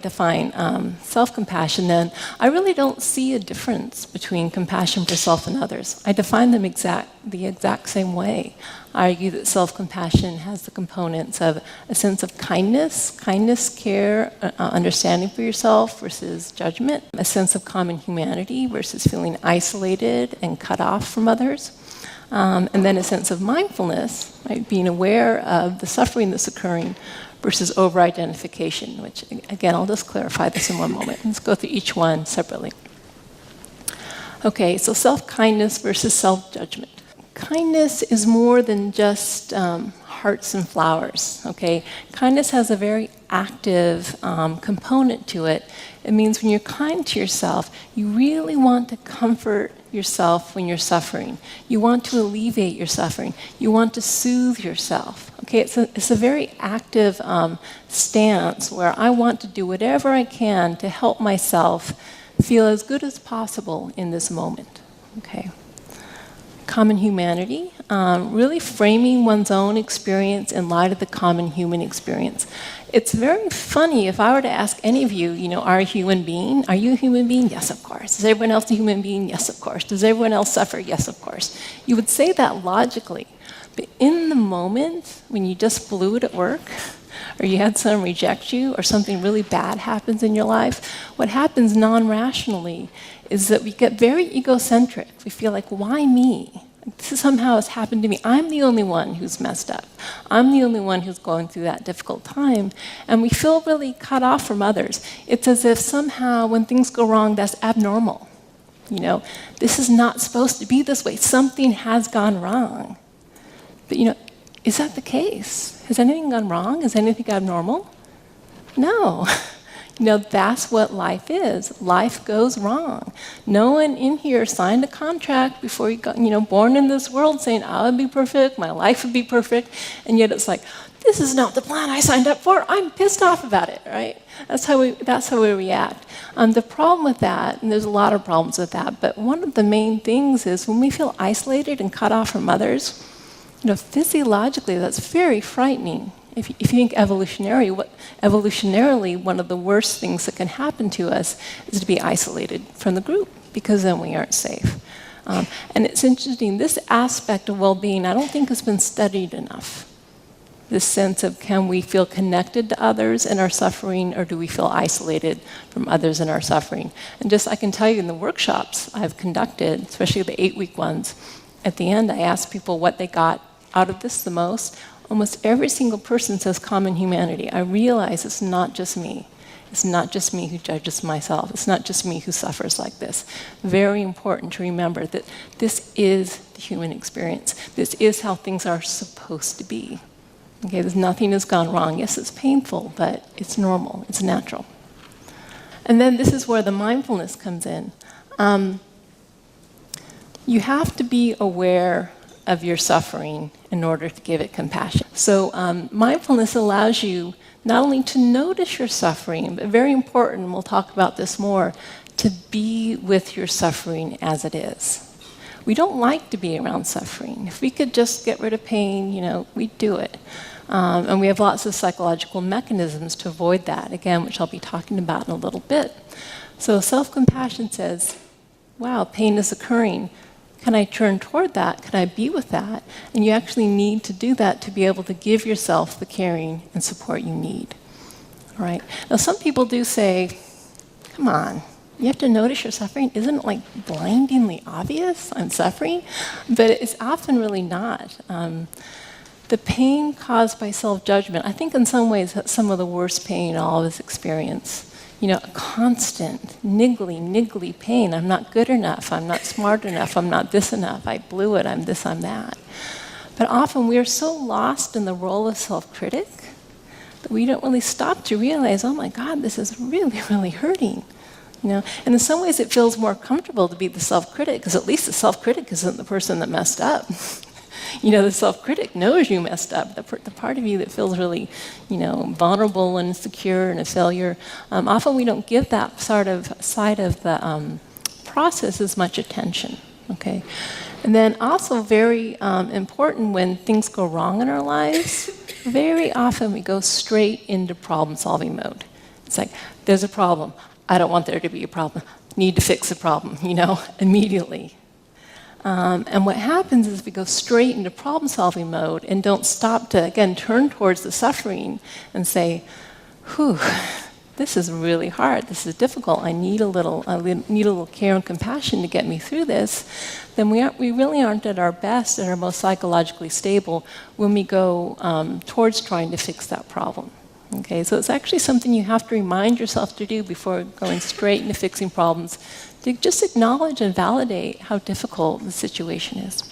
define self-compassion, then I really don't see a difference between compassion for self and others. I define them the exact same way. I argue that self-compassion has the components of a sense of kindness, care, understanding for yourself versus judgment, a sense of common humanity versus feeling isolated and cut off from others, and then a sense of mindfulness, right, being aware of the suffering that's occurring versus over-identification, which, again, I'll just clarify this in one moment. Let's go through each one separately. Okay, so self-kindness versus self-judgment. Kindness is more than just hearts and flowers, okay? Kindness has a very active component to it. It means when you're kind to yourself, you really want to comfort yourself when you're suffering. You want to alleviate your suffering. You want to soothe yourself, okay? It's a very active stance where I want to do whatever I can to help myself feel as good as possible in this moment, okay? Common humanity, really framing one's own experience in light of the common human experience. It's very funny if I were to ask any of you, are you a human being? Are you a human being? Yes, of course. Is everyone else a human being? Yes, of course. Does everyone else suffer? Yes, of course. You would say that logically. But in the moment, when you just blew it at work, or you had someone reject you, or something really bad happens in your life, what happens non-rationally is that we get very egocentric. We feel like, why me? This somehow has happened to me. I'm the only one who's messed up. I'm the only one who's going through that difficult time. And we feel really cut off from others. It's as if somehow when things go wrong, that's abnormal. This is not supposed to be this way. Something has gone wrong. But is that the case? Has anything gone wrong? Is anything abnormal? No. That's what life is. Life goes wrong. No one in here signed a contract before you got, born in this world saying, I would be perfect, my life would be perfect, and yet it's like, this is not the plan I signed up for. I'm pissed off about it, right? That's how we react. The problem with that, and there's a lot of problems with that, but one of the main things is when we feel isolated and cut off from others, physiologically, that's very frightening. If you think evolutionarily, one of the worst things that can happen to us is to be isolated from the group, because then we aren't safe. And it's interesting, this aspect of well-being, I don't think has been studied enough. This sense of, can we feel connected to others in our suffering, or do we feel isolated from others in our suffering? And I can tell you in the workshops I've conducted, especially the 8-week ones, at the end I asked people what they got out of this the most. Almost every single person says common humanity. I realize it's not just me. It's not just me who judges myself. It's not just me who suffers like this. Very important to remember that this is the human experience. This is how things are supposed to be. Okay, nothing has gone wrong. Yes, it's painful, but it's normal. It's natural. And then this is where the mindfulness comes in. You have to be aware of your suffering in order to give it compassion. So mindfulness allows you not only to notice your suffering, but very important, and we'll talk about this more, to be with your suffering as it is. We don't like to be around suffering. If we could just get rid of pain, we'd do it. And we have lots of psychological mechanisms to avoid that, again, which I'll be talking about in a little bit. So self-compassion says, wow, pain is occurring. Can I turn toward that? Can I be with that? And you actually need to do that to be able to give yourself the caring and support you need. All right? Now, some people do say, come on, you have to notice your suffering. Isn't it like blindingly obvious I'm suffering? But it's often really not. The pain caused by self-judgment, I think in some ways that's some of the worst pain all of us experience. Constant, niggly pain. I'm not good enough. I'm not smart enough. I'm not this enough. I blew it. I'm this, I'm that. But often we are so lost in the role of self-critic that we don't really stop to realize, oh my God, this is really, really hurting. And in some ways it feels more comfortable to be the self-critic, because at least the self-critic isn't the person that messed up. The self-critic knows you messed up. The part of you that feels really, vulnerable and insecure and a failure. Often we don't give that sort of side of the process as much attention. Okay, and then also very important when things go wrong in our lives. Very often we go straight into problem-solving mode. It's It's like, there's a problem. I don't want there to be a problem. Need to fix the problem, immediately. And what happens is we go straight into problem-solving mode and don't stop to, again, turn towards the suffering and say, whew, this is really hard. This is difficult. I need a little care and compassion to get me through this. Then we really aren't at our best, at our most psychologically stable when we go towards trying to fix that problem. Okay, so it's actually something you have to remind yourself to do before going straight into fixing problems, to just acknowledge and validate how difficult the situation is.